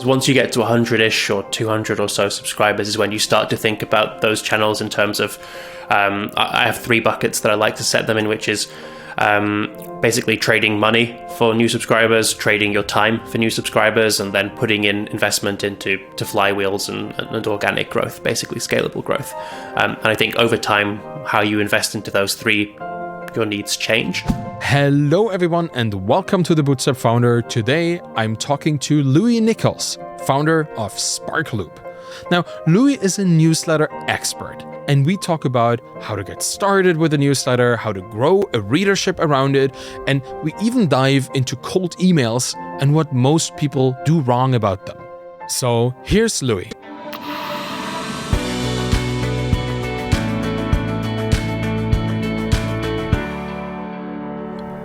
Once you get to 100-ish or 200 or so subscribers is when you start to think about those channels in terms of, I have 3 buckets that I like to set them in, which is basically trading money for new subscribers, trading your time for new subscribers, and then putting in investment into flywheels and organic growth, basically scalable growth. And I think over time, how you invest into those 3, your needs change. Hello everyone and welcome to The Bootstrap Founder. Today I'm talking to Nicholls, founder of SparkLoop. Now, Louis is a newsletter expert, and we talk about how to get started with a newsletter, how to grow a readership around it, and we even dive into cold emails and what most people do wrong about them. So here's Louis.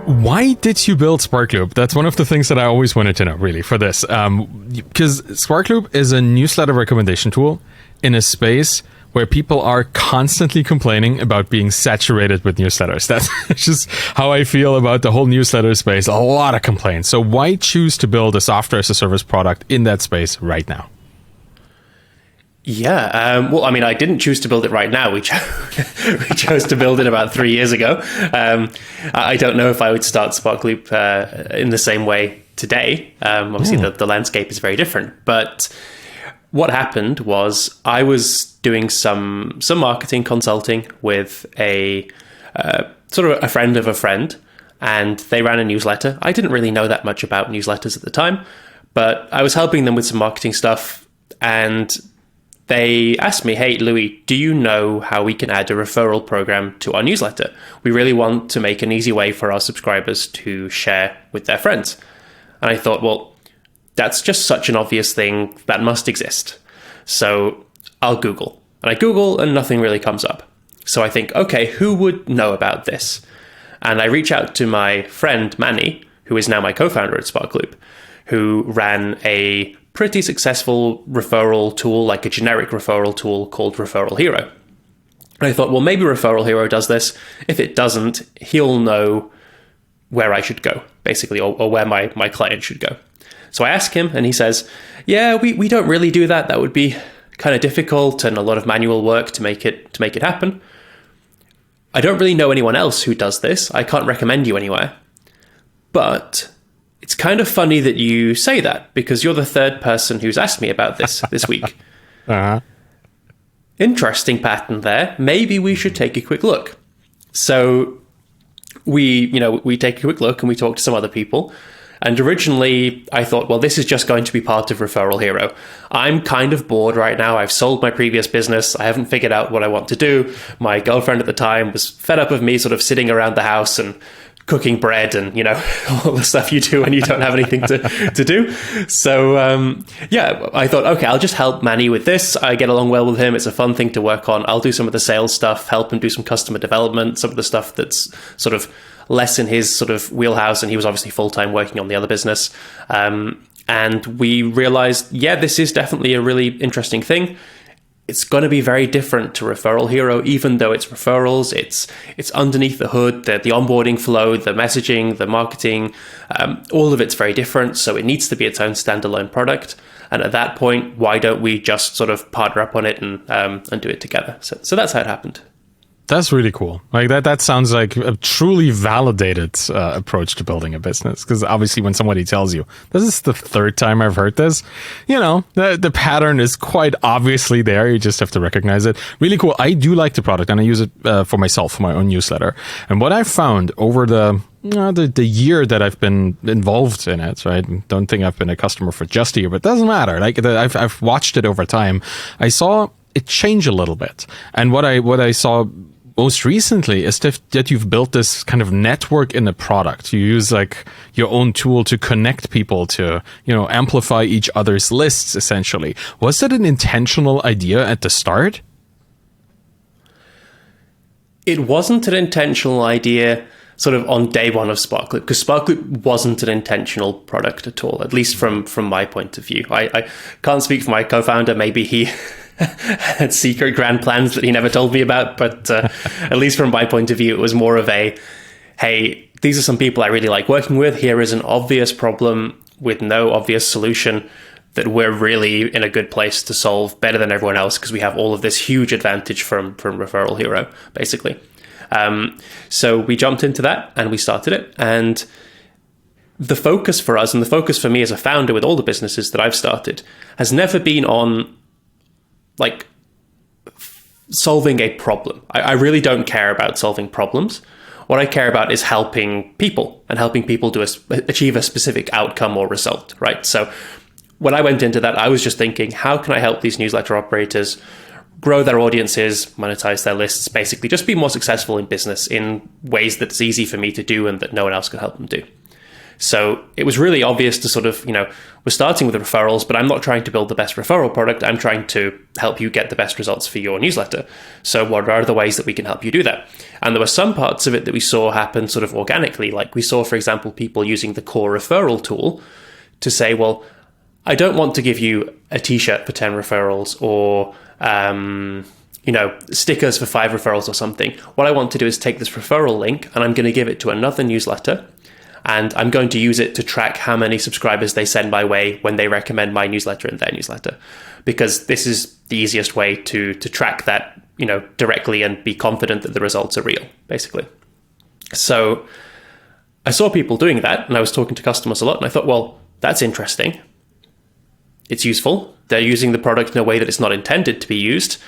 Why did you build SparkLoop? That's one of the things that I always wanted to know, really, for this. Because SparkLoop is a newsletter recommendation tool in a space where people are constantly complaining about being saturated with newsletters. That's just how I feel about the whole newsletter space. A lot of complaints. So why choose to build a software as a service product in that space right now? Yeah, well, I mean, I didn't choose to build it right now. We chose to build it about 3 years ago. I don't know if I would start SparkLoop in the same way today. Obviously, the landscape is very different. But what happened was I was doing some marketing consulting with a sort of a friend of a friend, and they ran a newsletter. I didn't really know that much about newsletters at the time, but I was helping them with some marketing stuff, and they asked me, hey, Louis, do you know how we can add a referral program to our newsletter? We really want to make an easy way for our subscribers to share with their friends. And I thought, well, that's just such an obvious thing that must exist. So I'll Google. And I Google and nothing really comes up. So I think, okay, who would know about this? And I reach out to my friend, Manny, who is now my co-founder at SparkLoop, who ran a pretty successful referral tool, like a generic referral tool called Referral Hero. And I thought, well, maybe Referral Hero does this. If it doesn't, he'll know where I should go, basically, or where my client should go. So I ask him, and he says, yeah, we don't really do that. That would be kind of difficult and a lot of manual work to make it happen. I don't really know anyone else who does this. I can't recommend you anywhere. But it's kind of funny that you say that, because you're the third person who's asked me about this week. Uh-huh. Interesting pattern there. Maybe we should take a quick look. So we take a quick look and we talk to some other people. And originally I thought, well, this is just going to be part of Referral Hero. I'm kind of bored right now. I've sold my previous business. I haven't figured out what I want to do. My girlfriend at the time was fed up of me sort of sitting around the house and cooking bread and, all the stuff you do when you don't have anything to do. So, I thought, okay, I'll just help Manny with this. I get along well with him. It's a fun thing to work on. I'll do some of the sales stuff, help him do some customer development, some of the stuff that's sort of less in his sort of wheelhouse. And he was obviously full-time working on the other business. And we realized, this is definitely a really interesting thing. It's going to be very different to Referral Hero, even though it's referrals. It's underneath the hood, the onboarding flow, the messaging, the marketing, all of it's very different. So it needs to be its own standalone product. And at that point, why don't we just sort of partner up on it and do it together? So that's how it happened. That's really cool. Like that sounds like a truly validated approach to building a business. Because obviously when somebody tells you, this is the third time I've heard this, the pattern is quite obviously there. You just have to recognize it. Really cool. I do like the product and I use it for myself, for my own newsletter. And what I found over the year that I've been involved in it, right? Don't think I've been a customer for just a year, but it doesn't matter. Like I've watched it over time. I saw it change a little bit. And what I saw most recently is that you've built this kind of network in the product. You use like your own tool to connect people to, amplify each other's lists, essentially. Was that an intentional idea at the start? It wasn't an intentional idea sort of on day one of SparkLoop, because SparkLoop wasn't an intentional product at all, at least from my point of view. I can't speak for my co-founder. Maybe he had secret grand plans that he never told me about, but at least from my point of view, it was more of a, hey, these are some people I really like working with. Here is an obvious problem with no obvious solution. that we're really in a good place to solve better than everyone else because we have all of this huge advantage from Referral Hero, basically. So we jumped into that and we started it. And the focus for us and the focus for me as a founder with all the businesses that I've started has never been on like solving a problem. I really don't care about solving problems. What I care about is helping people and helping people to achieve a specific outcome or result, right? So when I went into that, I was just thinking, how can I help these newsletter operators grow their audiences, monetize their lists, basically just be more successful in business in ways that's easy for me to do and that no one else can help them do. So it was really obvious to sort of, we're starting with referrals, but I'm not trying to build the best referral product. I'm trying to help you get the best results for your newsletter. So what are the ways that we can help you do that? And there were some parts of it that we saw happen sort of organically. Like we saw, for example, people using the core referral tool to say, well, I don't want to give you a t-shirt for 10 referrals or, stickers for 5 referrals or something. What I want to do is take this referral link and I'm going to give it to another newsletter. And I'm going to use it to track how many subscribers they send my way when they recommend my newsletter in their newsletter. Because this is the easiest way to track that, directly and be confident that the results are real, basically. So I saw people doing that and I was talking to customers a lot and I thought, well, that's interesting. It's useful. They're using the product in a way that it's not intended to be used,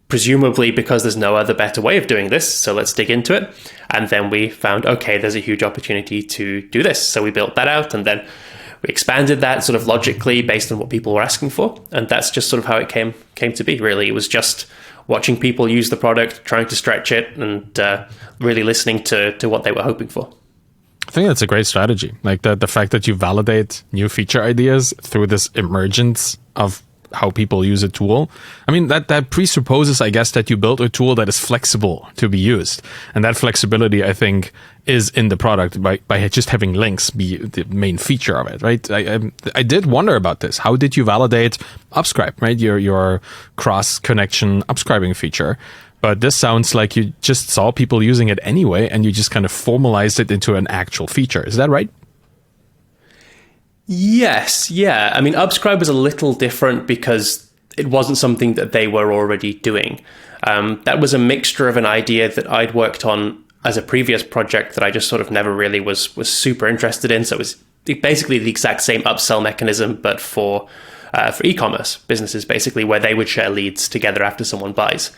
presumably because there's no other better way of doing this. So let's dig into it. And then we found, okay, there's a huge opportunity to do this. So we built that out and then we expanded that sort of logically based on what people were asking for. And that's just sort of how it came to be, really. It was just watching people use the product, trying to stretch it and really listening to what they were hoping for. I think that's a great strategy. Like the fact that you validate new feature ideas through this emergence of how people use a tool. I mean, that presupposes, I guess, that you build a tool that is flexible to be used. And that flexibility, I think, is in the product by just having links be the main feature of it, right? I did wonder about this. How did you validate Upscribe, right? Your cross-connection upscribing feature. But this sounds like you just saw people using it anyway, and you just kind of formalized it into an actual feature. Is that right? Yes, yeah. I mean, Upscribe was a little different because it wasn't something that they were already doing. That was a mixture of an idea that I'd worked on as a previous project that I just sort of never really was super interested in. So it was basically the exact same upsell mechanism, but for e-commerce businesses, basically, where they would share leads together after someone buys.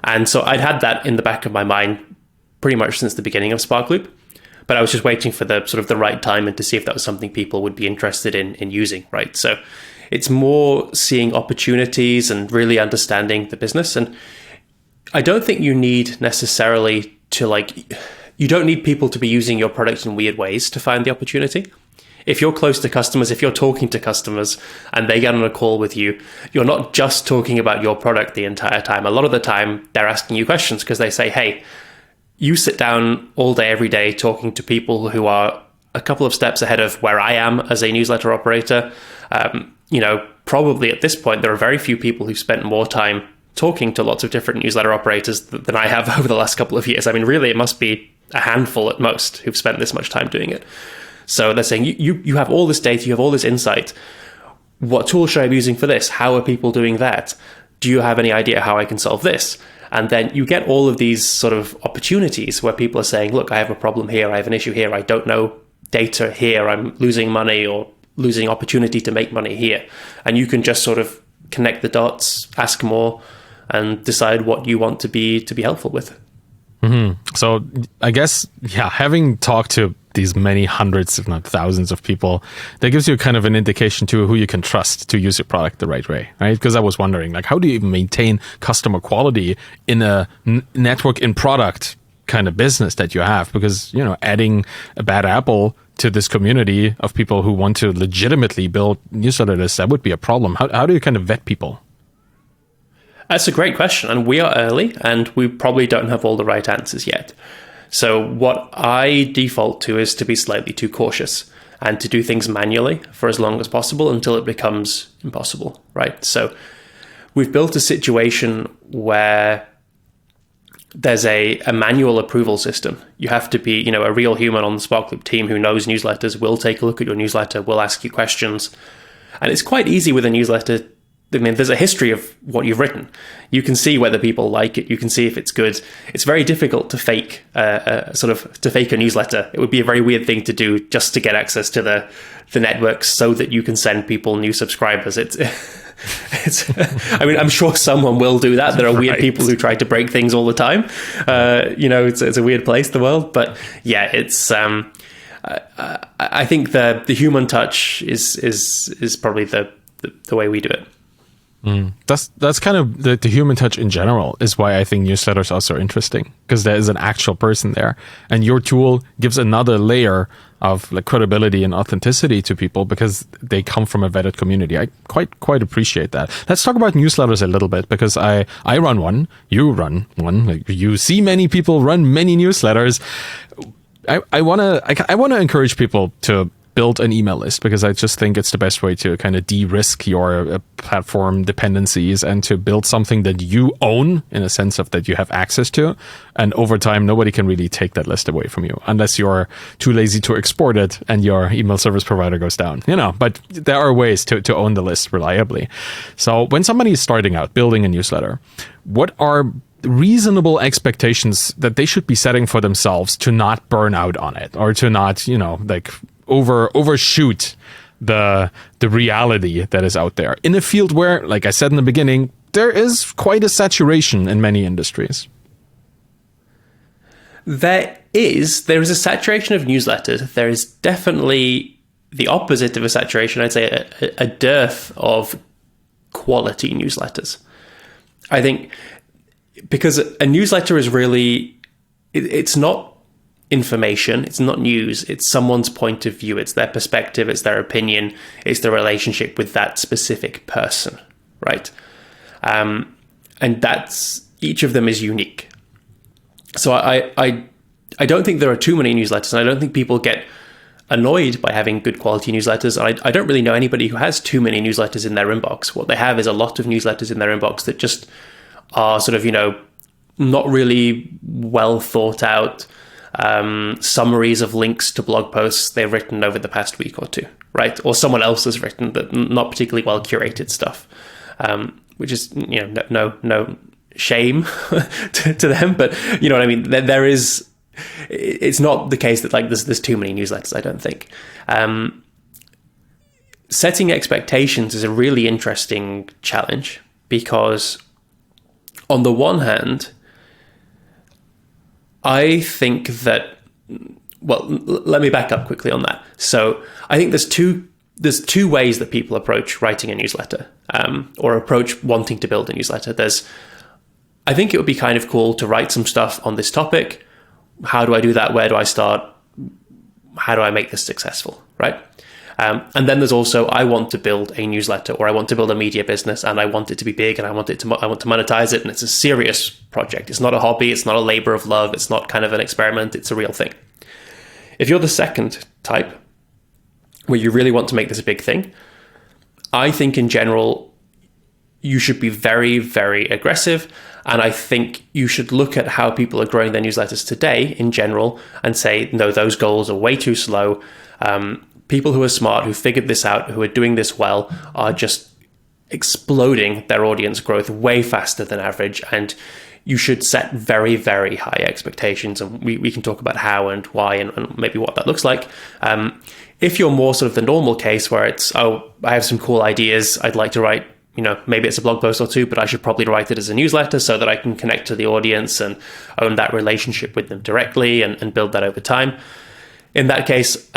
And so I'd had that in the back of my mind pretty much since the beginning of SparkLoop. But I was just waiting for the sort of the right time and to see if that was something people would be interested in using, right? So it's more seeing opportunities and really understanding the business. And I don't think you need necessarily to you don't need people to be using your product in weird ways to find the opportunity. If you're close to customers, if you're talking to customers and they get on a call with you, you're not just talking about your product the entire time. A lot of the time they're asking you questions because they say, hey, you sit down all day, every day, talking to people who are a couple of steps ahead of where I am as a newsletter operator. Probably at this point, there are very few people who've spent more time talking to lots of different newsletter operators than I have over the last couple of years. I mean, really, it must be a handful at most who've spent this much time doing it. So they're saying, you have all this data, you have all this insight. What tool should I be using for this? How are people doing that? Do you have any idea how I can solve this? And then you get all of these sort of opportunities where people are saying, look, I have a problem here, I have an issue here, I don't know data here, I'm losing money or losing opportunity to make money here. And you can just sort of connect the dots, ask more, and decide what you want to be helpful with. Mm-hmm. So I guess, having talked to these many hundreds, if not thousands of people, that gives you kind of an indication to who you can trust to use your product the right way, right? Because I was wondering, how do you even maintain customer quality in a network in product kind of business that you have? Because, adding a bad apple to this community of people who want to legitimately build newsletter lists, that would be a problem. How do you kind of vet people? That's a great question. And we are early and we probably don't have all the right answers yet. So what I default to is to be slightly too cautious and to do things manually for as long as possible until it becomes impossible, right? So we've built a situation where there's a manual approval system. You have to be, a real human on the SparkLoop team who knows newsletters, will take a look at your newsletter, will ask you questions. And it's quite easy with a newsletter. I mean, there's a history of what you've written. You can see whether people like it. You can see if it's good. It's very difficult to fake a newsletter. It would be a very weird thing to do just to get access to the networks so that you can send people new subscribers. It's I mean, I'm sure someone will do that. There are weird people who try to break things all the time. It's a weird place, the world. But yeah, it's. I think the human touch is probably the way we do it. That's kind of the human touch in general is why I think newsletters are so interesting, because there is an actual person there, and your tool gives another layer of like credibility and authenticity to people because they come from a vetted community. I quite appreciate that. Let's talk about newsletters a little bit, because I run one, you run one, like you see many people run many newsletters. I want to encourage people to build an email list, because I just think it's the best way to kind of de-risk your platform dependencies and to build something that you own in a sense of that you have access to. And over time, nobody can really take that list away from you unless you're too lazy to export it and your email service provider goes down, but there are ways to own the list reliably. So when somebody is starting out building a newsletter, what are reasonable expectations that they should be setting for themselves to not burn out on it, or to not, overshoot the reality that is out there in a field where, like I said in the beginning, there is quite a saturation in many industries? There is a saturation of newsletters. There is definitely the opposite of a saturation. I'd say a dearth of quality newsletters. I think because a newsletter is really, it's not information, it's not news, it's someone's point of view, it's their perspective, it's their opinion, it's their relationship with that specific person, right? And that's, each of them is unique. So I don't think there are too many newsletters, and I don't think people get annoyed by having good quality newsletters. I don't really know anybody who has too many newsletters in their inbox. What they have is a lot of newsletters in their inbox that just are sort of, not really well thought out summaries of links to blog posts they've written over the past week or two, right? Or someone else has written, but not particularly well curated stuff, which is, no shame to them, but you know what I mean? There is, it's not the case that like there's too many newsletters, I don't think. Setting expectations is a really interesting challenge, because on the one hand, I think that, well, let me back up quickly on that. So I think there's two ways that people approach writing a newsletter, or approach wanting to build a newsletter. I think it would be kind of cool to write some stuff on this topic. How do I do that? Where do I start? How do I make this successful, right? And then there's also, I want to build a newsletter, or I want to build a media business, and I want it to be big, and I want to monetize it, and it's a serious project. It's not a hobby. It's not a labor of love. It's not kind of an experiment. It's a real thing. If you're the second type, where you really want to make this a big thing, I think in general, you should be very, very aggressive. And I think you should look at how people are growing their newsletters today in general and say, no, those goals are way too slow. People who are smart, who figured this out, who are doing this well, are just exploding their audience growth way faster than average. And you should set very, very high expectations. And we can talk about how and why and maybe what that looks like. If you're more sort of the normal case where it's, I have some cool ideas, I'd like to write, maybe it's a blog post or two, but I should probably write it as a newsletter so that I can connect to the audience and own that relationship with them directly and build that over time. In that case,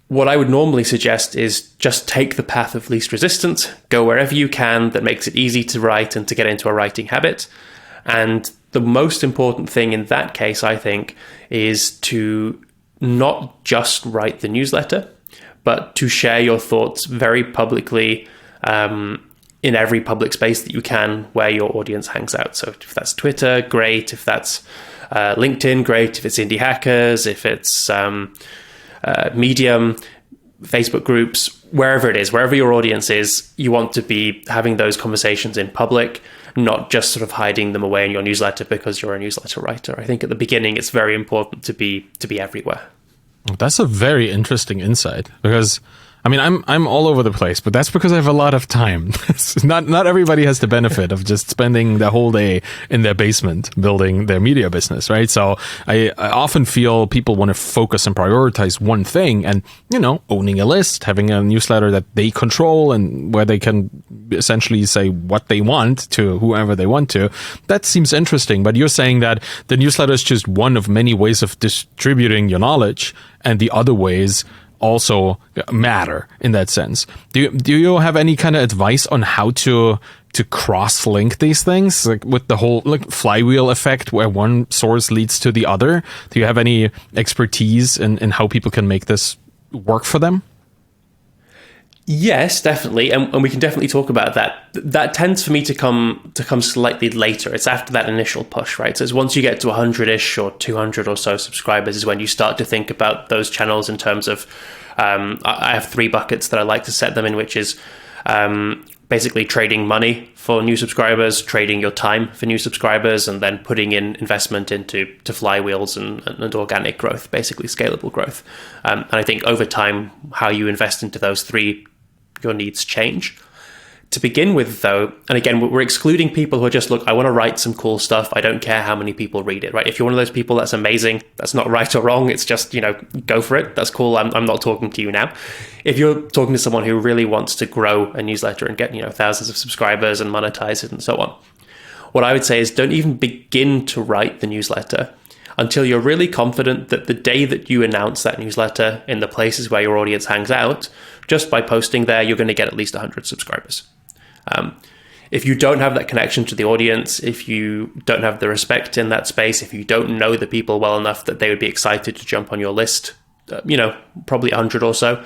what I would normally suggest is just take the path of least resistance, go wherever you can that makes it easy to write and to get into a writing habit. And the most important thing in that case, I think, is to not just write the newsletter, but to share your thoughts very publicly in every public space that you can where your audience hangs out. So if that's Twitter, great. If that's LinkedIn, great. If it's Indie Hackers, if it's Medium, Facebook groups, wherever it is, wherever your audience is, you want to be having those conversations in public, not just sort of hiding them away in your newsletter because you're a newsletter writer. I think at the beginning, it's very important to be everywhere. That's a very interesting insight, because I mean, I'm all over the place, but that's because I have a lot of time. Not everybody has the benefit of just spending the whole day in their basement building their media business, right? So I often feel people want to focus and prioritize one thing, and owning a list, having a newsletter that they control and where they can essentially say what they want to whoever they want to. That seems interesting, but you're saying that the newsletter is just one of many ways of distributing your knowledge, and the other ways also matter in that sense. Do you have any kind of advice on how to cross-link these things, like with the whole flywheel effect where one source leads to the other? Do you have any expertise in how people can make this work for them? Yes, definitely, and we can definitely talk about that. That tends for me to come slightly later. It's after that initial push, right? So it's once you get to 100-ish or 200 or so subscribers is when you start to think about those channels in terms of, I have 3 buckets that I like to set them in, which is basically trading money for new subscribers, trading your time for new subscribers, and then putting in investment into flywheels and organic growth, basically scalable growth. And I think over time, how you invest into those 3, your needs change. To begin with, though, and again, we're excluding people who are just, look, I want to write some cool stuff. I don't care how many people read it, right? If you're one of those people, that's amazing. That's not right or wrong. It's just, go for it. That's cool. I'm not talking to you now. If you're talking to someone who really wants to grow a newsletter and get, thousands of subscribers and monetize it and so on, what I would say is don't even begin to write the newsletter until you're really confident that the day that you announce that newsletter in the places where your audience hangs out, just by posting there, you're going to get at least 100 subscribers. If you don't have that connection to the audience, if you don't have the respect in that space, if you don't know the people well enough that they would be excited to jump on your list, probably 100 or so,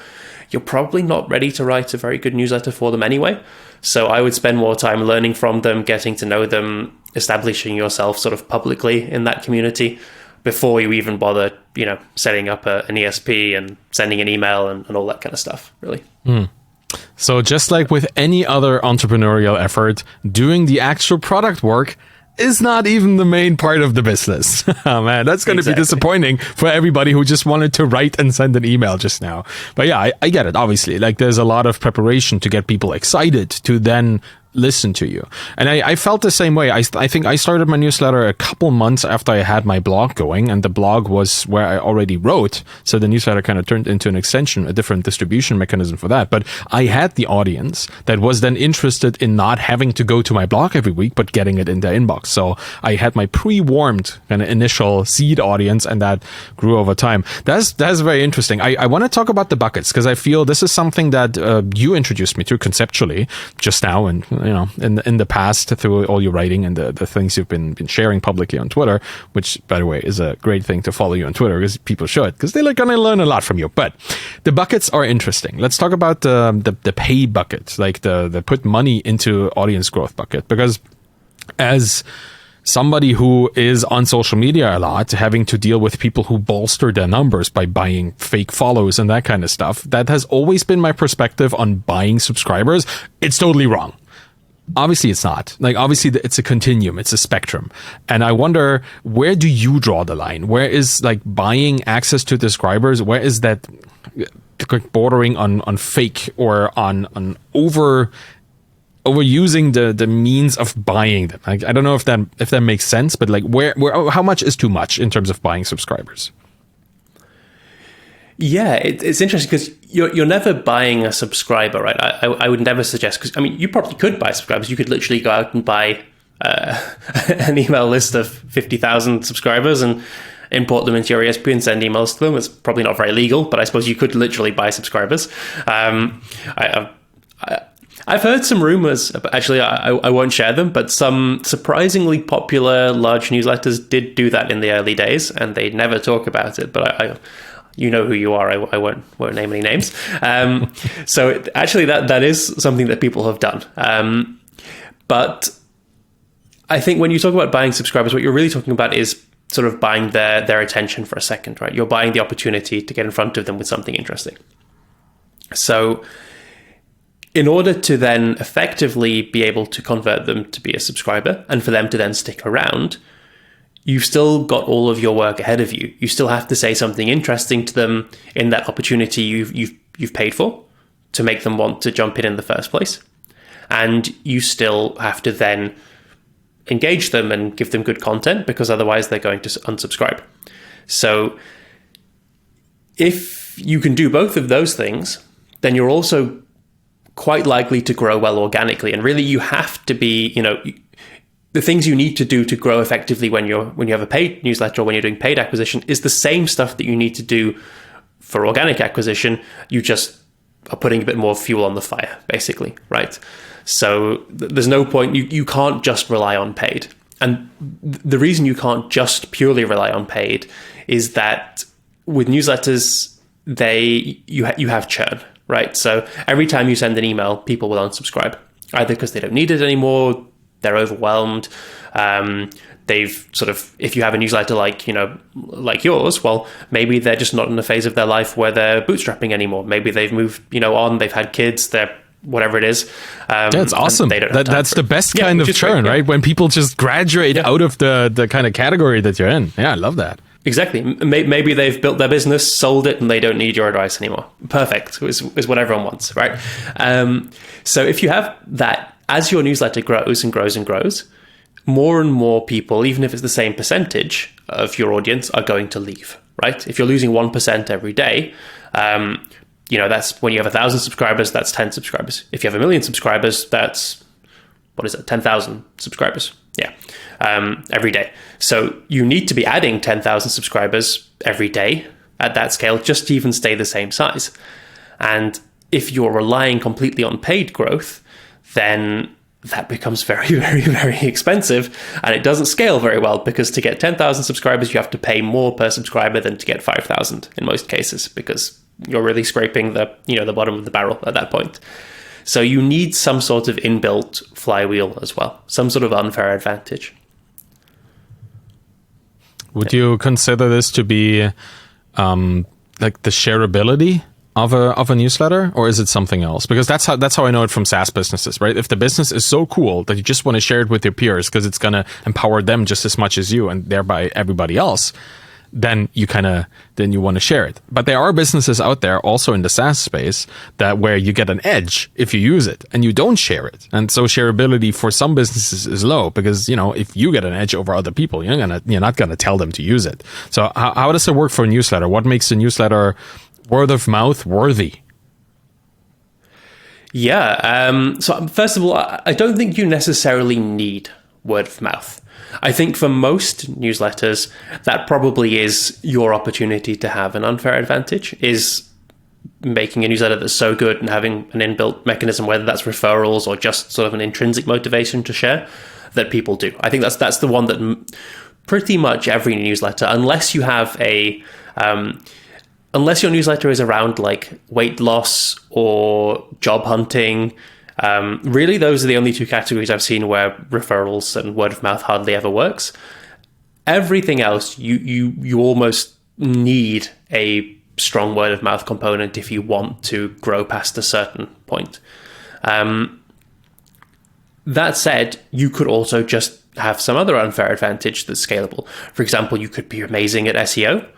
you're probably not ready to write a very good newsletter for them anyway. So I would spend more time learning from them, getting to know them, establishing yourself sort of publicly in that community before you even bother, setting up an ESP and sending an email and all that kind of stuff, really. So just like with any other entrepreneurial effort, doing the actual product work is not even the main part of the business. Oh man, that's going to be disappointing for everybody who just wanted to write and send an email just now. But yeah, I get it. Obviously, there's a lot of preparation to get people excited to then listen to you. And I felt the same way. I think I started my newsletter a couple months after I had my blog going, and the blog was where I already wrote. So the newsletter kind of turned into an extension, a different distribution mechanism for that. But I had the audience that was then interested in not having to go to my blog every week, but getting it in their inbox. So I had my pre-warmed kind of initial seed audience, and that grew over time. That's very interesting. I want to talk about the buckets because I feel this is something that you introduced me to conceptually just now, and in the past through all your writing and the things you've been sharing publicly on Twitter, which, by the way, is a great thing to follow you on Twitter because people should, because they're going to learn a lot from you. But the buckets are interesting. Let's talk about the pay bucket, like the put money into audience growth bucket, because as somebody who is on social media a lot, having to deal with people who bolster their numbers by buying fake follows and that kind of stuff, that has always been my perspective on buying subscribers. It's totally wrong. Obviously, it's not. Obviously, it's a continuum. It's a spectrum. And I wonder, where do you draw the line? Where is, buying access to subscribers, where is that bordering on fake or on overusing the means of buying them? I don't know if that makes sense, but where how much is too much in terms of buying subscribers? Yeah, it's interesting because you're never buying a subscriber, right? I would never suggest, because you probably could buy subscribers. You could literally go out and buy an email list of 50,000 subscribers and import them into your ESP and send emails to them. It's probably not very legal, but I suppose you could literally buy subscribers. I've heard some rumors, actually I won't share them, but some surprisingly popular large newsletters did do that in the early days, and they never talk about it, but you know who you are. I won't name any names. So actually, that is something that people have done. But I think when you talk about buying subscribers, what you're really talking about is sort of buying their attention for a second, right? You're buying the opportunity to get in front of them with something interesting. So in order to then effectively be able to convert them to be a subscriber and for them to then stick around, you've still got all of your work ahead of you. You still have to say something interesting to them in that opportunity you've paid for. to make them want to jump in the first place. And you still have to then engage them and give them good content, because otherwise they're going to unsubscribe. So if you can do both of those things, then you're also quite likely to grow well organically. And really, you have to be, the things you need to do to grow effectively when you have a paid newsletter or when you're doing paid acquisition is the same stuff that you need to do for organic acquisition. You just are putting a bit more fuel on the fire, basically, right? So there's no point, you can't just rely on paid. And the reason you can't just purely rely on paid is that with newsletters, you have churn, right? So every time you send an email, people will unsubscribe, either because they don't need it anymore, they're overwhelmed. They've sort of, if you have a newsletter like yours, well, maybe they're just not in a phase of their life where they're bootstrapping anymore. Maybe they've moved, on, they've had kids, they're whatever it is. That's awesome. That's the best kind of churn, right? When people just graduate out of the kind of category that you're in. Yeah, I love that. Exactly. Maybe they've built their business, sold it, and they don't need your advice anymore. Perfect is what everyone wants, right? So if you have that, as your newsletter grows and grows and grows, more and more people, even if it's the same percentage of your audience, are going to leave, right? If you're losing 1% every day, that's when you have 1,000 subscribers, that's 10 subscribers. If you have 1 million subscribers, that's, 10,000 subscribers. Yeah. Every day. So you need to be adding 10,000 subscribers every day at that scale just to even stay the same size. And if you're relying completely on paid growth, then that becomes very, very, very expensive, and it doesn't scale very well, because to get 10,000 subscribers, you have to pay more per subscriber than to get 5,000 in most cases, because you're really scraping the bottom of the barrel at that point. So you need some sort of inbuilt flywheel as well, some sort of unfair advantage. Would you consider this to be like the shareability of a newsletter, or is it something else? Because that's how I know it from SaaS businesses, right? If the business is so cool that you just want to share it with your peers because it's going to empower them just as much as you and thereby everybody else, then you want to share it. But there are businesses out there also in the SaaS space where you get an edge if you use it and you don't share it. And so shareability for some businesses is low, because, if you get an edge over other people, you're not going to tell them to use it. So how does it work for a newsletter? What makes a newsletter word of mouth worthy? Yeah. So first of all, I don't think you necessarily need word of mouth. I think for most newsletters, that probably is your opportunity to have an unfair advantage, is making a newsletter that's so good and having an inbuilt mechanism, whether that's referrals or just sort of an intrinsic motivation to share, that people do. I think that's the one that pretty much every newsletter, unless you have unless your newsletter is around like weight loss or job hunting, really those are the only two categories I've seen where referrals and word of mouth hardly ever works. Everything else, you almost need a strong word of mouth component if you want to grow past a certain point. That said, you could also just have some other unfair advantage that's scalable. For example, you could be amazing at SEO.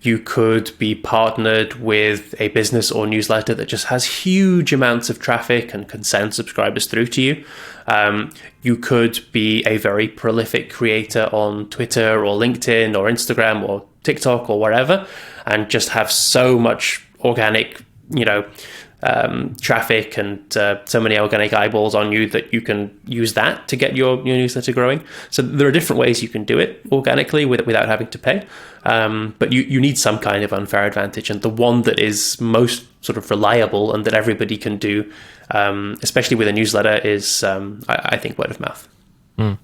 You could be partnered with a business or newsletter that just has huge amounts of traffic and can send subscribers through to you. You could be a very prolific creator on Twitter or LinkedIn or Instagram or TikTok or wherever, and just have so much organic, traffic and so many organic eyeballs on you that you can use that to get your newsletter growing. So there are different ways you can do it organically without having to pay. But you need some kind of unfair advantage. And the one that is most sort of reliable and that everybody can do, especially with a newsletter, is, I think, word of mouth. Mm.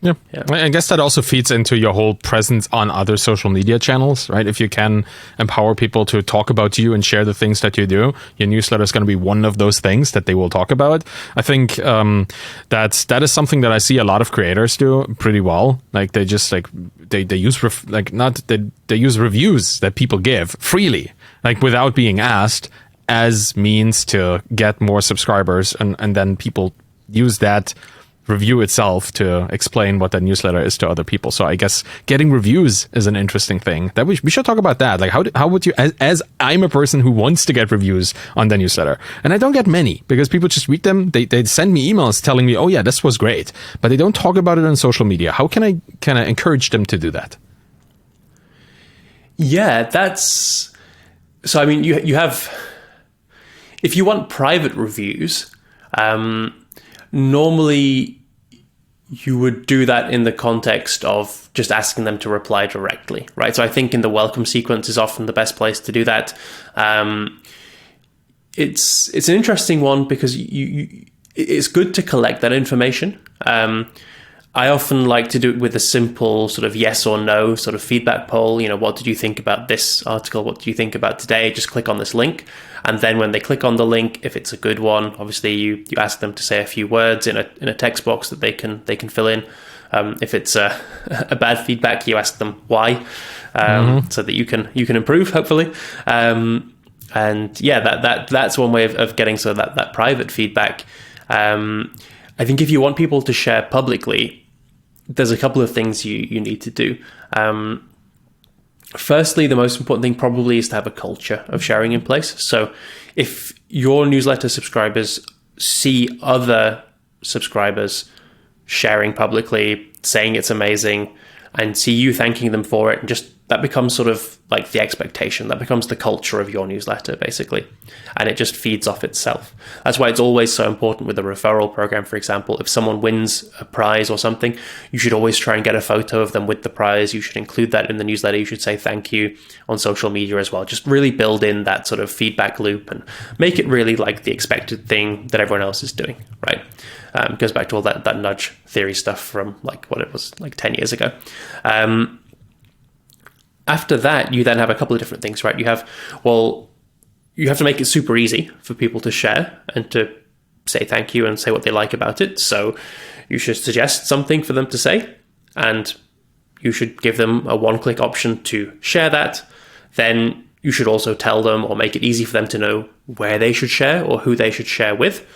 Yeah. I guess that also feeds into your whole presence on other social media channels, right? If you can empower people to talk about you and share the things that you do, your newsletter is going to be one of those things that they will talk about. I think that is something that I see a lot of creators do pretty well. Like they just they use they use reviews that people give freely, like without being asked, as means to get more subscribers, and then people use that review itself to explain what that newsletter is to other people. So I guess getting reviews is an interesting thing. That we should talk about that. Like how would you, as I'm a person who wants to get reviews on the newsletter, and I don't get many because people just read them. They send me emails telling me, oh yeah, this was great, but they don't talk about it on social media. How can I kind of encourage them to do that? Yeah, so I mean, you have, if you want private reviews, normally you would do that in the context of just asking them to reply directly, right? So I think in the welcome sequence is often the best place to do that. It's an interesting one because it's good to collect that information. I often like to do it with a simple sort of yes or no sort of feedback poll. You know, what did you think about this article? What do you think about today? Just click on this link. And then when they click on the link, if it's a good one, obviously you ask them to say a few words in a text box that they can fill in. If it's a bad feedback, you ask them why, so that you can improve, hopefully. And yeah, that's one way of getting sort of that private feedback. I think if you want people to share publicly, there's a couple of things you need to do. Firstly, the most important thing probably is to have a culture of sharing in place. So if your newsletter subscribers see other subscribers sharing publicly, saying it's amazing, and see you thanking them for it, and just that becomes sort of like the expectation. That becomes the culture of your newsletter, basically. And it just feeds off itself. That's why it's always so important with a referral program, for example. If someone wins a prize or something, you should always try and get a photo of them with the prize. You should include that in the newsletter. You should say thank you on social media as well. Just really build in that sort of feedback loop and make it really like the expected thing that everyone else is doing, right? It goes back to all that nudge theory stuff from like what it was like 10 years ago. After that, you then have a couple of different things, right? You have to make it super easy for people to share and to say thank you and say what they like about it. So you should suggest something for them to say, and you should give them a one-click option to share that. Then you should also tell them or make it easy for them to know where they should share or who they should share with,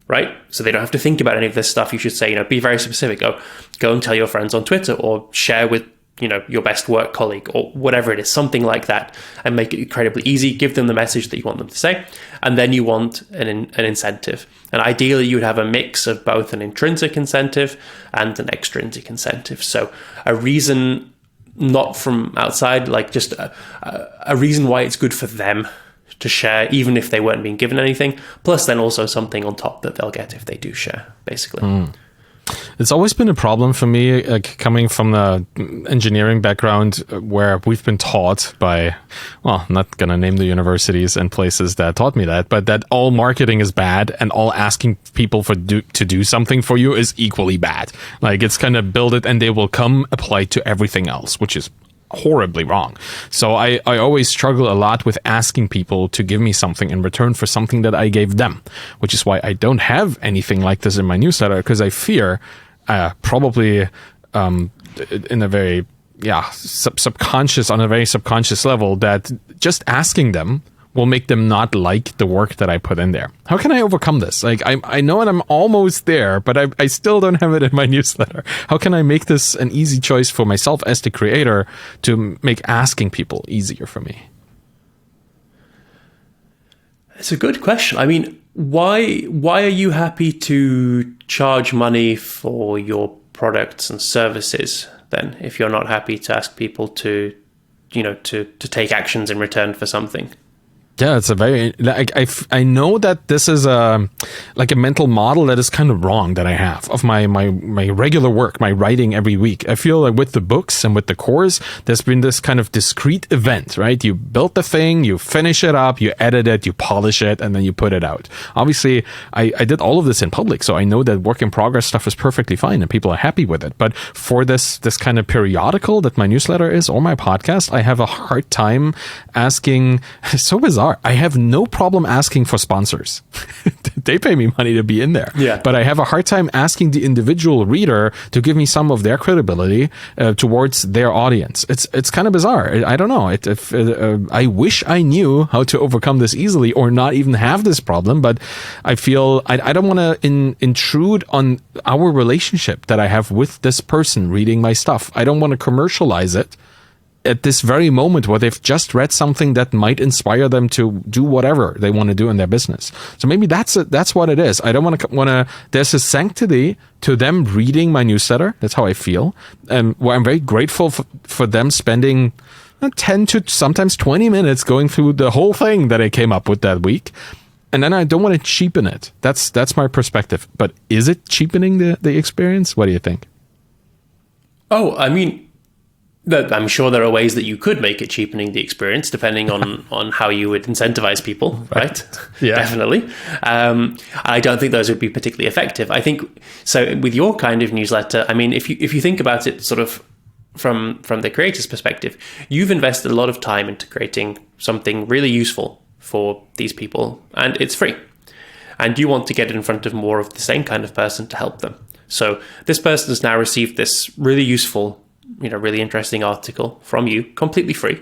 right? So they don't have to think about any of this stuff. You should say, be very specific. Go and tell your friends on Twitter, or share with your best work colleague, or whatever it is, something like that, and make it incredibly easy. Give them the message that you want them to say. And then you want an incentive. And ideally you would have a mix of both an intrinsic incentive and an extrinsic incentive. So a reason not from outside, like just a reason why it's good for them to share, even if they weren't being given anything, plus then also something on top that they'll get if they do share, basically. It's always been a problem for me, like coming from the engineering background, where we've been taught by, well, I'm not going to name the universities and places that taught me that, but that all marketing is bad and all asking people to do something for you is equally bad. Like it's kind of build it and they will come, apply to everything else, which is horribly wrong. So I always struggle a lot with asking people to give me something in return for something that I gave them, which is why I don't have anything like this in my newsletter, because I fear probably in a very subconscious, on a very subconscious level, that just asking them will make them not like the work that I put in there. How can I overcome this? Like I know and I'm almost there, but I still don't have it in my newsletter. How can I make this an easy choice for myself as the creator to make asking people easier for me? It's a good question. I mean, why are you happy to charge money for your products and services then, if you're not happy to ask people to take actions in return for something? Yeah, it's a very, I know that this is a mental model that is kind of wrong that I have of my regular work, my writing every week. I feel like with the books and with the course, there's been this kind of discrete event, right? You build the thing, you finish it up, you edit it, you polish it, and then you put it out. Obviously, I did all of this in public, so I know that work in progress stuff is perfectly fine and people are happy with it. But for this kind of periodical that my newsletter is or my podcast, I have a hard time asking, it's so bizarre, bizarre. I have no problem asking for sponsors. They pay me money to be in there. Yeah. But I have a hard time asking the individual reader to give me some of their credibility towards their audience. It's kind of bizarre. I don't know. I wish I knew how to overcome this easily or not even have this problem, but I feel I don't want to intrude on our relationship that I have with this person reading my stuff. I don't want to commercialize it at this very moment where they've just read something that might inspire them to do whatever they want to do in their business. So maybe that's what it is. I don't want to, there's a sanctity to them reading my newsletter. That's how I feel. Where I'm very grateful for them spending 10 to sometimes 20 minutes going through the whole thing that I came up with that week. And then I don't want to cheapen it. That's my perspective. But is it cheapening the experience? What do you think? Oh, I mean, I'm sure there are ways that you could make it cheapening the experience, depending on how you would incentivize people, right? Yeah. Definitely. I don't think those would be particularly effective. I think, so with your kind of newsletter, I mean, if you think about it sort of from the creator's perspective, you've invested a lot of time into creating something really useful for these people, and it's free. And you want to get it in front of more of the same kind of person to help them. So this person has now received this really useful, really interesting article from you, completely free.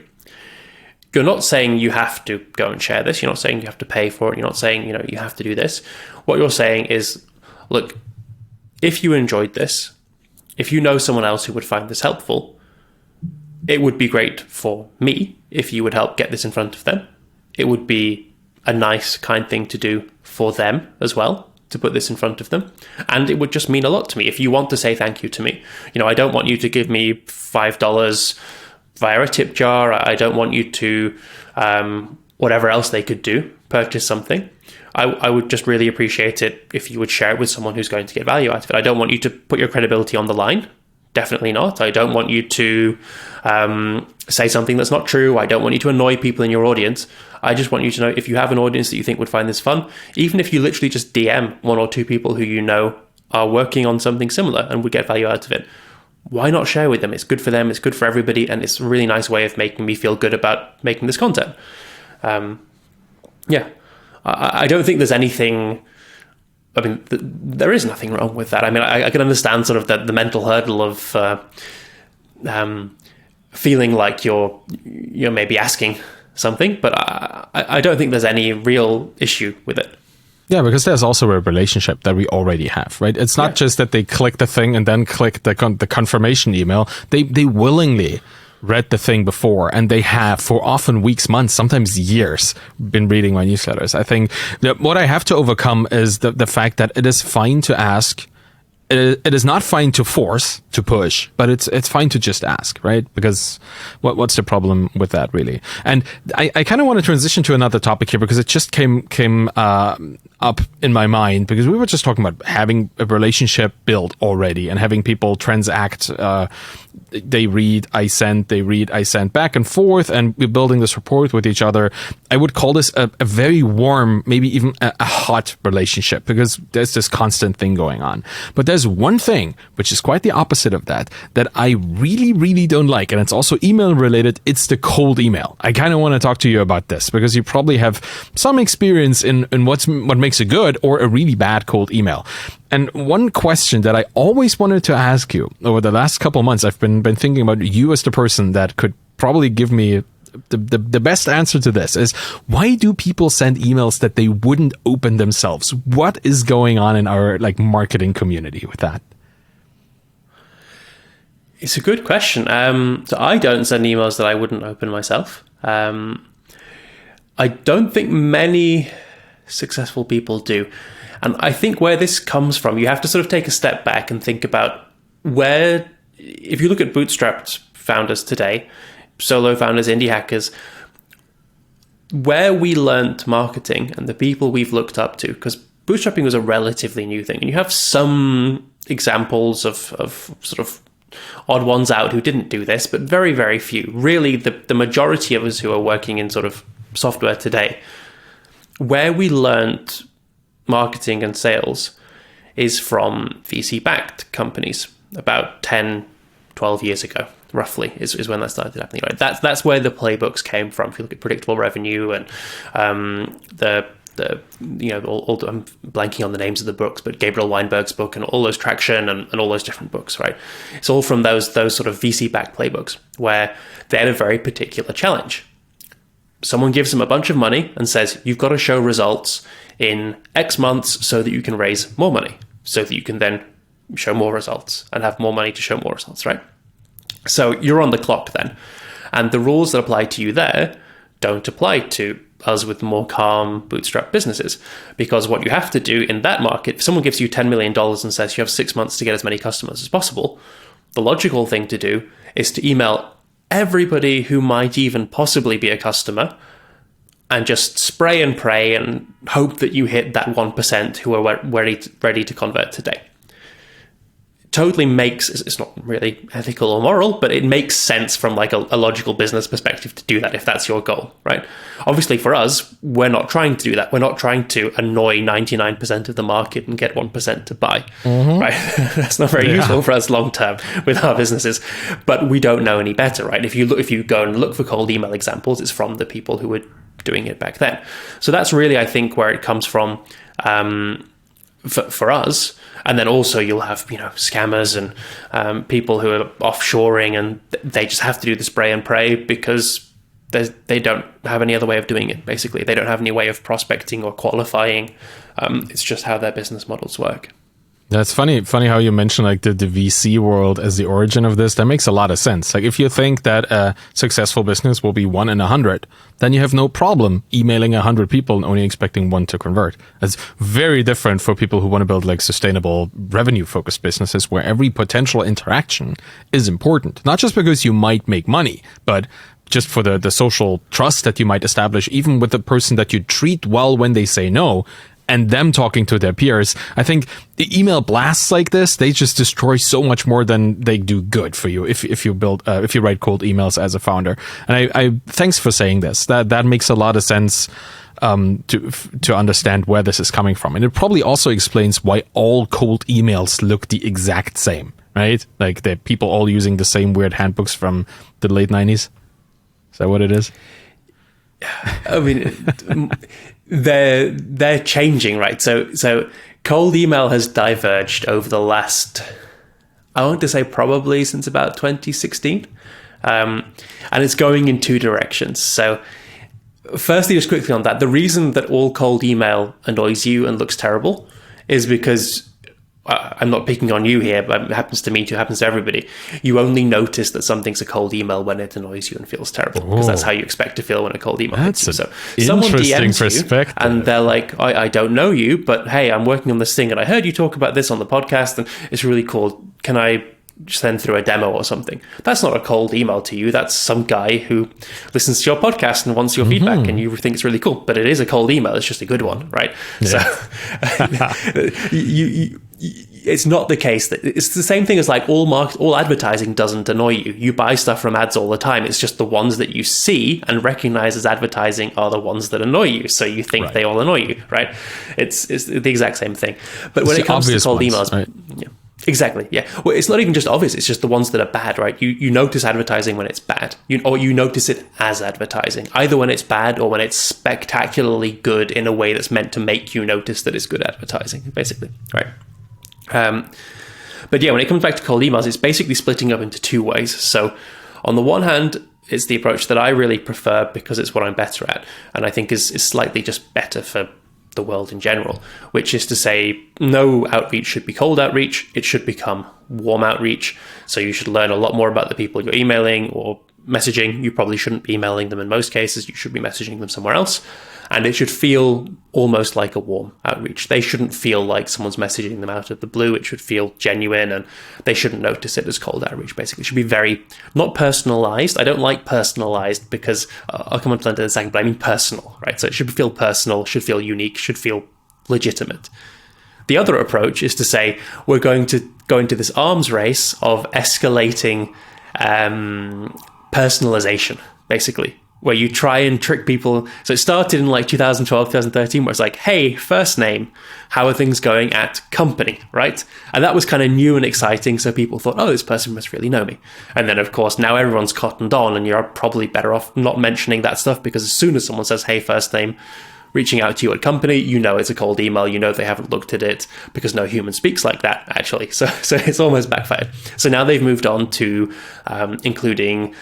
You're not saying you have to go and share this. You're not saying you have to pay for it. You're not saying, you have to do this. What you're saying is, look, if you enjoyed this, if you know someone else who would find this helpful, it would be great for me if you would help get this in front of them. It would be a nice, kind thing to do for them as well, to put this in front of them. And it would just mean a lot to me. If you want to say thank you to me, I don't want you to give me $5 via a tip jar. I don't want you to, whatever else they could do, purchase something. I would just really appreciate it if you would share it with someone who's going to get value out of it. I don't want you to put your credibility on the line. Definitely not. I don't want you to say something that's not true. I don't want you to annoy people in your audience. I just want you to know, if you have an audience that you think would find this fun, even if you literally just DM one or two people who you know are working on something similar and would get value out of it, why not share with them? It's good for them, it's good for everybody, and it's a really nice way of making me feel good about making this content. I don't think there's anything... I mean, there is nothing wrong with that. I mean, I can understand sort of the mental hurdle of feeling like you're maybe asking something, but I don't think there's any real issue with it. Yeah, because there's also a relationship that we already have, right? It's not just that they click the thing and then click the confirmation email. They willingly read the thing before, and they have for often weeks, months, sometimes years been reading my newsletters. I think that what I have to overcome is the fact that it is fine to ask. It is not fine to force, to push, but it's fine to just ask, right? Because what's the problem with that, really? And I kind of want to transition to another topic here, because it just came up in my mind, because we were just talking about having a relationship built already and having people transact. They read, I send, they read, I send, back and forth, and we're building this rapport with each other. I would call this a very warm, maybe even a hot relationship, because there's this constant thing going on. But there's one thing, which is quite the opposite of that I really, really don't like, and it's also email related. It's the cold email. I kind of want to talk to you about this, because you probably have some experience in what makes a good or a really bad cold email. And one question that I always wanted to ask you over the last couple of months, I've been thinking about you as the person that could probably give me the best answer to this, is why do people send emails that they wouldn't open themselves? What is going on in our marketing community with that? It's a good question. So I don't send emails that I wouldn't open myself. I don't think many successful people do. And I think where this comes from, you have to sort of take a step back and think about where, if you look at bootstrapped founders today, solo founders, indie hackers, where we learned marketing and the people we've looked up to, because bootstrapping was a relatively new thing. And you have some examples of sort of odd ones out who didn't do this, but very, very few. Really, the majority of us who are working in sort of software today, where we learned marketing and sales is from VC-backed companies about 10, 12 years ago. roughly is when that started happening. Right, that's where the playbooks came from. If you look at predictable revenue and I'm blanking on the names of the books, but Gabriel Weinberg's book and all those traction and all those different books, right? It's all from those sort of VC-backed playbooks where they had a very particular challenge. Someone gives them a bunch of money and says, you've got to show results in X months so that you can raise more money, so that you can then show more results and have more money to show more results, right? So you're on the clock then. And the rules that apply to you there don't apply to us with more calm, bootstrap businesses. Because what you have to do in that market, if someone gives you $10 million and says you have 6 months to get as many customers as possible, the logical thing to do is to email everybody who might even possibly be a customer and just spray and pray and hope that you hit that 1% who are ready to convert today. Totally makes, it's not really ethical or moral, but it makes sense from like a logical business perspective to do that if that's your goal, right? Obviously for us, we're not trying to do that. We're not trying to annoy 99% of the market and get 1% to buy, right? That's not very useful for us long term with our businesses, but we don't know any better, right? If you go and look for cold email examples, it's from the people who were doing it back then. So that's really, I think, where it comes from for us. And then also you'll have, scammers and people who are offshoring and they just have to do the spray and pray because they don't have any other way of doing it, basically. They don't have any way of prospecting or qualifying. It's just how their business models work. That's funny how you mention like the VC world as the origin of this. That makes a lot of sense. Like if you think that a successful business will be 1 in 100, then you have no problem emailing 100 people and only expecting 1 to convert. That's very different for people who want to build like sustainable revenue focused businesses where every potential interaction is important. Not just because you might make money, but just for the social trust that you might establish even with the person that you treat well when they say no. And them talking to their peers. I think the email blasts like this, they just destroy so much more than they do good for you if you write cold emails as a founder. And I thanks for saying this. That makes a lot of sense to understand where this is coming from. And it probably also explains why all cold emails look the exact same, right? Like the people all using the same weird handbooks from the late 90s. Is that what it is? I mean, they're changing, right? So cold email has diverged over the last, I want to say probably since about 2016, and it's going in 2 directions. So firstly, just quickly on that, the reason that all cold email annoys you and looks terrible is because I'm not picking on you here, but it happens to me too, happens to everybody. You only notice that something's a cold email when it annoys you and feels terrible, because that's how you expect to feel when a cold email hits you. So someone DMs you and they're like, I don't know you, but hey, I'm working on this thing and I heard you talk about this on the podcast and it's really cool. Can I send through a demo or something? That's not a cold email to you. That's some guy who listens to your podcast and wants your feedback and you think it's really cool, but it is a cold email. It's just a good one, right? Yeah. So it's not the case that it's the same thing as like all advertising doesn't annoy you. You buy stuff from ads all the time. It's just the ones that you see and recognize as advertising are the ones that annoy you. So you think they all annoy you, right? It's the exact same thing. But when it comes to cold emails, right? Yeah. Exactly. Yeah. Well, it's not even just obvious. It's just the ones that are bad, right? You notice advertising when it's bad, or you notice it as advertising, either when it's bad or when it's spectacularly good in a way that's meant to make you notice that it's good advertising, basically, right? But yeah, when it comes back to cold emails, it's basically splitting up into 2 ways. So on the one hand, it's the approach that I really prefer because it's what I'm better at, and I think is slightly just better for the world in general, which is to say no outreach should be cold outreach. It should become warm outreach. So you should learn a lot more about the people you're emailing or messaging. You probably shouldn't be emailing them in most cases. You should be messaging them somewhere else. And it should feel almost like a warm outreach. They shouldn't feel like someone's messaging them out of the blue. It should feel genuine, and they shouldn't notice it as cold outreach, basically. It should be very, not personalized. I don't like personalized because, I'll come on to that in a second, but I mean personal, right? So it should feel personal, should feel unique, should feel legitimate. The other approach is to say, we're going to go into this arms race of escalating personalization, basically. where you try and trick people. So it started in like 2012, 2013, where it's like, hey, first name, how are things going at company, right? And that was kind of new and exciting. So people thought, oh, this person must really know me. And then, of course, now everyone's cottoned on, and you're probably better off not mentioning that stuff, because as soon as someone says, hey, first name, reaching out to you at company, you know it's a cold email, you know they haven't looked at it, because no human speaks like that, actually. So it's almost backfired. So now they've moved on to including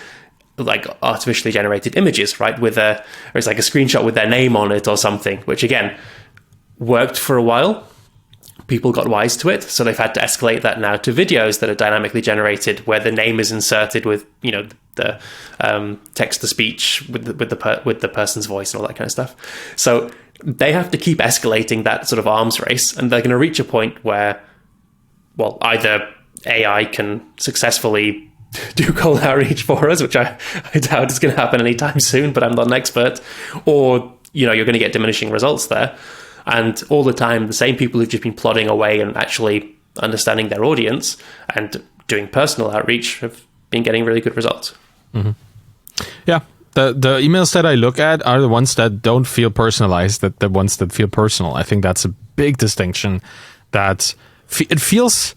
like artificially generated images, right? Or it's like a screenshot with their name on it or something, which again worked for a while. People got wise to it, so they've had to escalate that now to videos that are dynamically generated, where the name is inserted with, you know, the text to speech with the person's voice and all that kind of stuff. So they have to keep escalating that sort of arms race, and they're going to reach a point where, well, either AI can successfully do cold outreach for us, which I doubt is going to happen anytime soon, but I'm not an expert, or, you know, you're going to get diminishing results there. And all the time, the same people who've just been plodding away and actually understanding their audience and doing personal outreach have been getting really good results. Mm-hmm. Yeah. The emails that I look at are the ones that don't feel personalized, that the ones that feel personal. I think that's a big distinction that it feels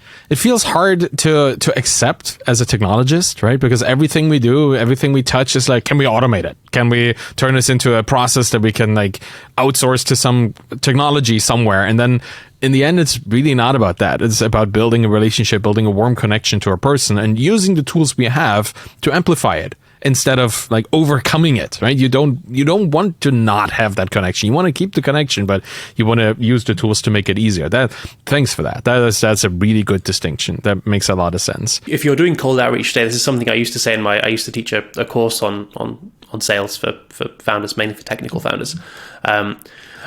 hard to accept as a technologist, right? Because everything we do, everything we touch is like, can we automate it? Can we turn this into a process that we can like outsource to some technology somewhere? And then in the end, it's really not about that. It's about building a relationship, building a warm connection to a person, and using the tools we have to amplify it, instead of like overcoming it, right? You don't want to not have that connection. You want to keep the connection, but you want to use the tools to make it easier. Thanks for that. That's a really good distinction. That makes a lot of sense. If you're doing cold outreach today, this is something I used to say I used to teach a course on sales for founders, mainly for technical founders. And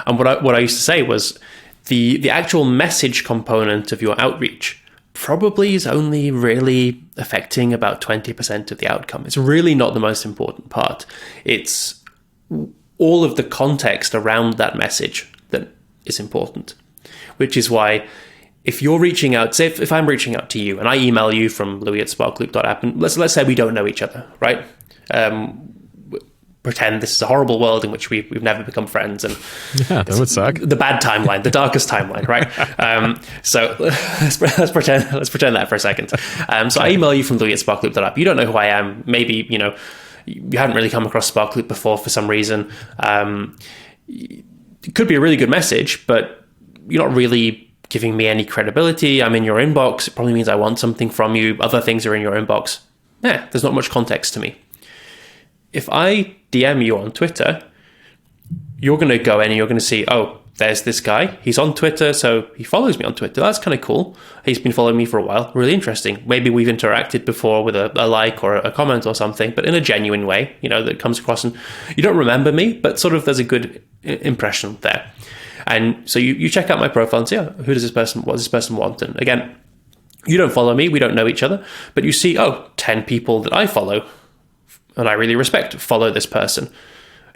what I used to say was the actual message component of your outreach probably is only really affecting about 20% of the outcome. It's really not the most important part. It's all of the context around that message that is important, which is why if you're reaching out, say if I'm reaching out to you and I email you from louis@sparkloop.app, and let's say we don't know each other, right? Pretend this is a horrible world in which we've never become friends, and yeah, that would suck. The bad timeline, the darkest timeline, right? So let's pretend that for a second. So I email you from louis@sparkloop.app. You don't know who I am. Maybe you haven't really come across SparkLoop before for some reason. It could be a really good message, but you're not really giving me any credibility. I'm in your inbox. It probably means I want something from you. Other things are in your inbox. There's not much context to me. If I DM you on Twitter, you're going to go in and you're going to see, oh, there's this guy. He's on Twitter, so he follows me on Twitter. That's kind of cool. He's been following me for a while. Really interesting. Maybe we've interacted before with a like or a comment or something, but in a genuine way, that comes across, and you don't remember me, but sort of there's a good impression there. And so you check out my profile and see, what does this person want? And again, you don't follow me. We don't know each other, but you see, 10 people that I follow and I really respect follow this person.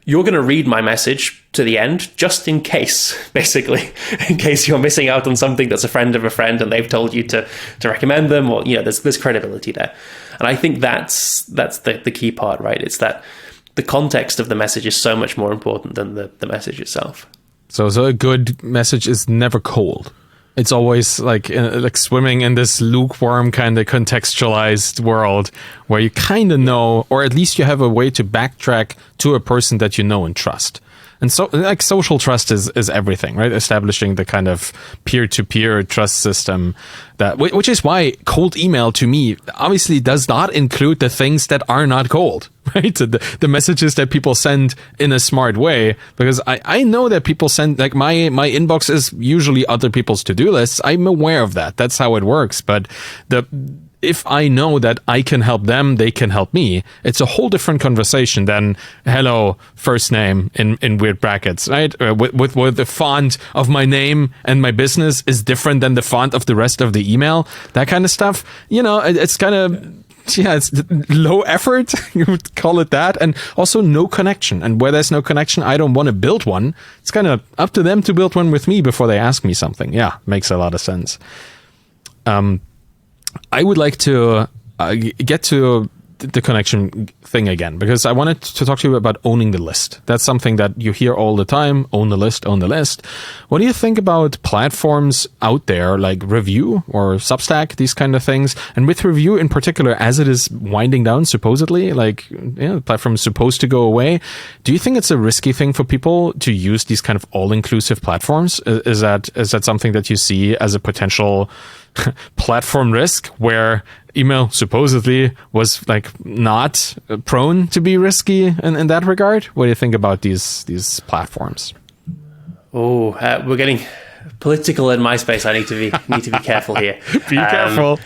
You're going to read my message to the end just in case, basically, in case you're missing out on something that's a friend of a friend and they've told you to recommend them, or there's credibility there. And I think that's the key part, right? It's that the context of the message is so much more important than the message itself. So a good message is never cold. It's always like swimming in this lukewarm kind of contextualized world where you kind of know, or at least you have a way to backtrack to a person that you know and trust. And so like social trust is everything, right? Establishing the kind of peer-to-peer trust system which is why cold email to me obviously does not include the things that are not cold, right? The messages that people send in a smart way, because I know that people send, like my inbox is usually other people's to-do lists. I'm aware of that. That's how it works. But if I know that I can help them, they can help me, it's a whole different conversation than hello, first name in weird brackets, right? With the font of my name and my business is different than the font of the rest of the email, that kind of stuff. It's kind of, it's low effort, you would call it that, and also no connection. And where there's no connection, I don't want to build one. It's kind of up to them to build one with me before they ask me something. Yeah, makes a lot of sense. I would like to get to the connection thing again, because I wanted to talk to you about owning the list. That's something that you hear all the time, own the list, own the list. What do you think about platforms out there like Review or Substack, these kind of things? And with Review in particular, as it is winding down, supposedly, like, the platform is supposed to go away. Do you think it's a risky thing for people to use these kind of all-inclusive platforms? Is that something that you see as a potential platform risk, where email supposedly was like not prone to be risky in that regard? What do you think about these platforms? Oh, we're getting political in my space. I need to be careful here. Be careful.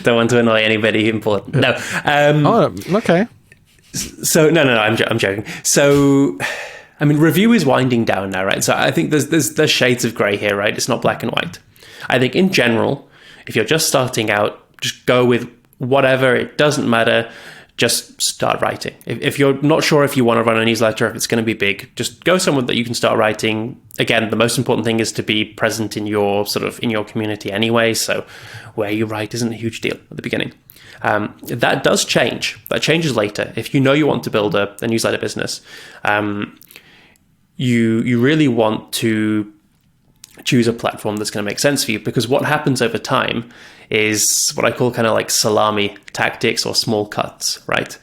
Don't want to annoy anybody important. No. Okay. So no, I'm joking. So, I mean, Review is winding down now, right? So I think there's shades of grey here, right? It's not black and white. I think in general, if you're just starting out, just go with whatever. It doesn't matter. Just start writing. If you're not sure if you want to run a newsletter, if it's going to be big, just go somewhere that you can start writing. Again, the most important thing is to be present in your community anyway. So where you write isn't a huge deal at the beginning. That does change. That changes later. If you know you want to build a newsletter business, you really want to choose a platform that's going to make sense for you, because what happens over time is what I call kind of like salami tactics or small cuts, right?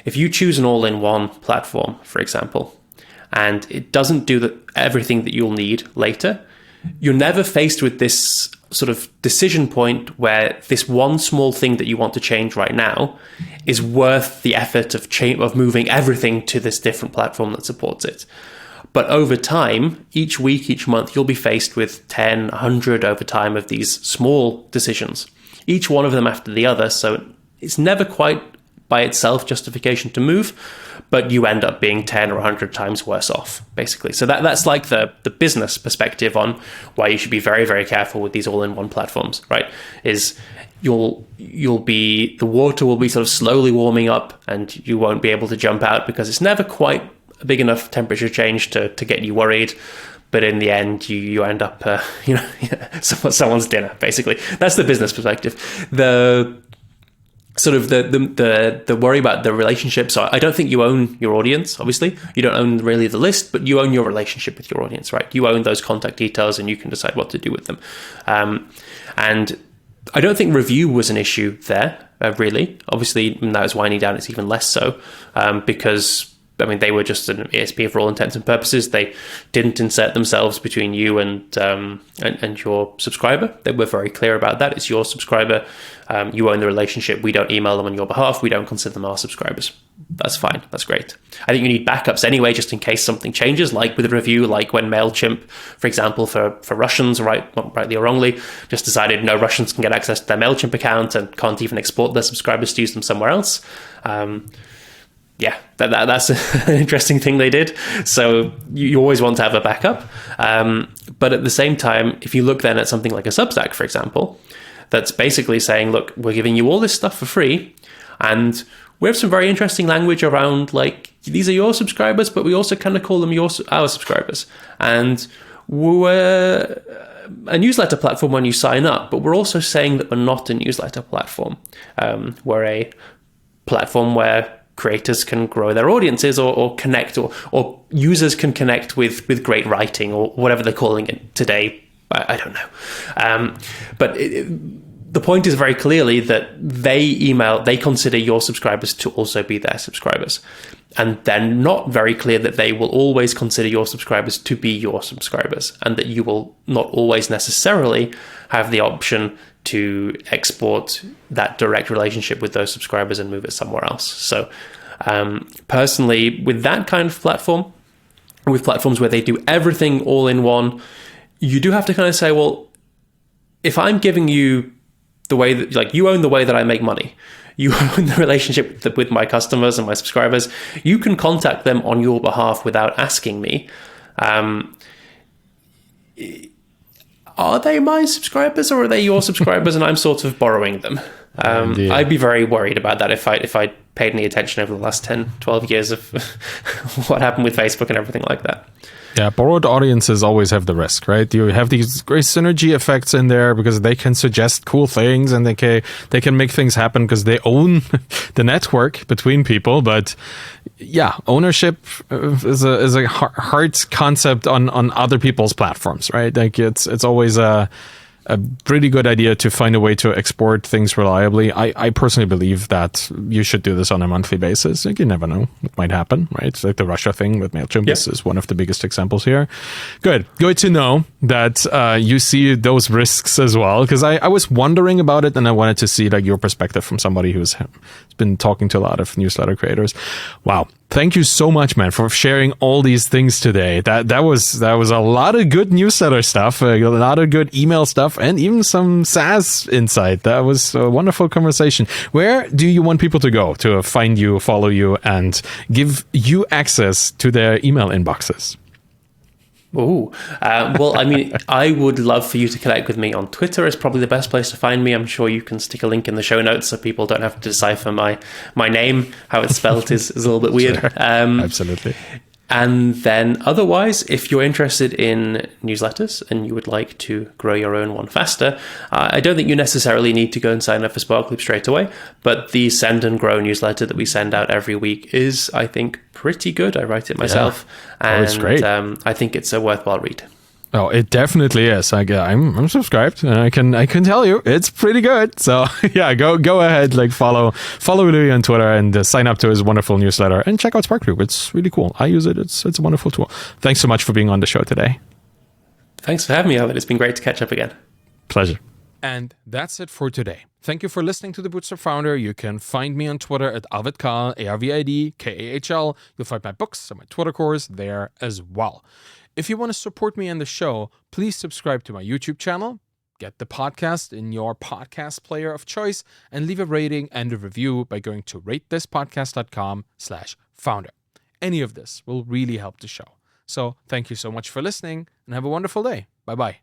If you choose an all-in-one platform, for example, and it doesn't do everything that you'll need later, you're never faced with this sort of decision point where this one small thing that you want to change right now is worth the effort of moving everything to this different platform that supports it. But over time, each week, each month, you'll be faced with 10, 100 over time of these small decisions, each one of them after the other. So it's never quite by itself justification to move, but you end up being 10 or 100 times worse off, basically. So that's like the business perspective on why you should be very, very careful with these all-in-one platforms, right? Is the water will be sort of slowly warming up and you won't be able to jump out because it's never quite a big enough temperature change to get you worried, but in the end you end up someone's dinner, basically. That's the business perspective. The sort of the worry about the relationship. So I don't think you own your audience. Obviously, you don't own really the list, but you own your relationship with your audience, right? You own those contact details, and you can decide what to do with them. And I don't think Review was an issue there, really. Obviously, now it's winding down. It's even less so because, I mean, they were just an ESP for all intents and purposes. They didn't insert themselves between you and your subscriber. They were very clear about that. It's your subscriber. You own the relationship. We don't email them on your behalf. We don't consider them our subscribers. That's fine. That's great. I think you need backups anyway, just in case something changes, like with Review, like when MailChimp, for example, for Russians, rightly or wrongly, just decided no Russians can get access to their MailChimp account and can't even export their subscribers to use them somewhere else. Yeah, that's an interesting thing they did. So you always want to have a backup. But at the same time, if you look then at something like a Substack, for example, that's basically saying, look, we're giving you all this stuff for free. And we have some very interesting language around, like, these are your subscribers, but we also kind of call them our subscribers. And we're a newsletter platform when you sign up, but we're also saying that we're not a newsletter platform. We're a platform where creators can grow their audiences or connect, or users can connect with great writing, or whatever they're calling it today. I don't know. But the point is very clearly that they consider your subscribers to also be their subscribers. And they're not very clear that they will always consider your subscribers to be your subscribers, and that you will not always necessarily have the option to export that direct relationship with those subscribers and move it somewhere else. So personally, with that kind of platform, with platforms where they do everything all in one, you do have to kind of say, well, if I'm giving you the way that, like, you own the way that I make money, you own the relationship with my customers and my subscribers, you can contact them on your behalf without asking me. Are they my subscribers, or are they your subscribers and I'm sort of borrowing them? I'd be very worried about that if I paid any attention over the last 10, 12 years of what happened with Facebook and everything like that. Yeah, borrowed audiences always have the risk, right? You have these great synergy effects in there because they can suggest cool things and they can make things happen because they own the network between people. But yeah, ownership is a hard concept on other people's platforms, right? Like it's always a pretty good idea to find a way to export things reliably. I personally believe that you should do this on a monthly basis. Like, you never know what might happen, right? It's like the Russia thing with MailChimp. This is one of the biggest examples here. Good to know that you see those risks as well, because I was wondering about it and I wanted to see like your perspective from somebody who's been talking to a lot of newsletter creators. Wow. Thank you so much, man, for sharing all these things today. That was a lot of good newsletter stuff, a lot of good email stuff, and even some SaaS insight. That was a wonderful conversation. Where do you want people to go to find you, follow you, and give you access to their email inboxes? Oh, well, I mean, I would love for you to connect with me on Twitter. Is probably the best place to find me. I'm sure you can stick a link in the show notes so people don't have to decipher my name. How it's spelled is a little bit weird. Sure. Absolutely. And then otherwise, if you're interested in newsletters and you would like to grow your own one faster, I don't think you necessarily need to go and sign up for SparkLoop straight away. But the Send and Grow newsletter that we send out every week is, I think, pretty good. I write it myself. And it's great. I think it's a worthwhile read. Oh, it definitely is. I'm subscribed, and I can tell you it's pretty good. So yeah, go ahead, like follow Louis on Twitter and sign up to his wonderful newsletter and check out SparkLoop. It's really cool. I use it. It's a wonderful tool. Thanks so much for being on the show today. Thanks for having me, Ovid. It's been great to catch up again. Pleasure. And that's it for today. Thank you for listening to The Bootstrap Founder. You can find me on Twitter at ArvidKahl, ARVIDKAHL. You'll find my books and my Twitter course there as well. If you want to support me and the show, please subscribe to my YouTube channel, get the podcast in your podcast player of choice, and leave a rating and a review by going to ratethispodcast.com/founder. Any of this will really help the show. So thank you so much for listening and have a wonderful day. Bye-bye.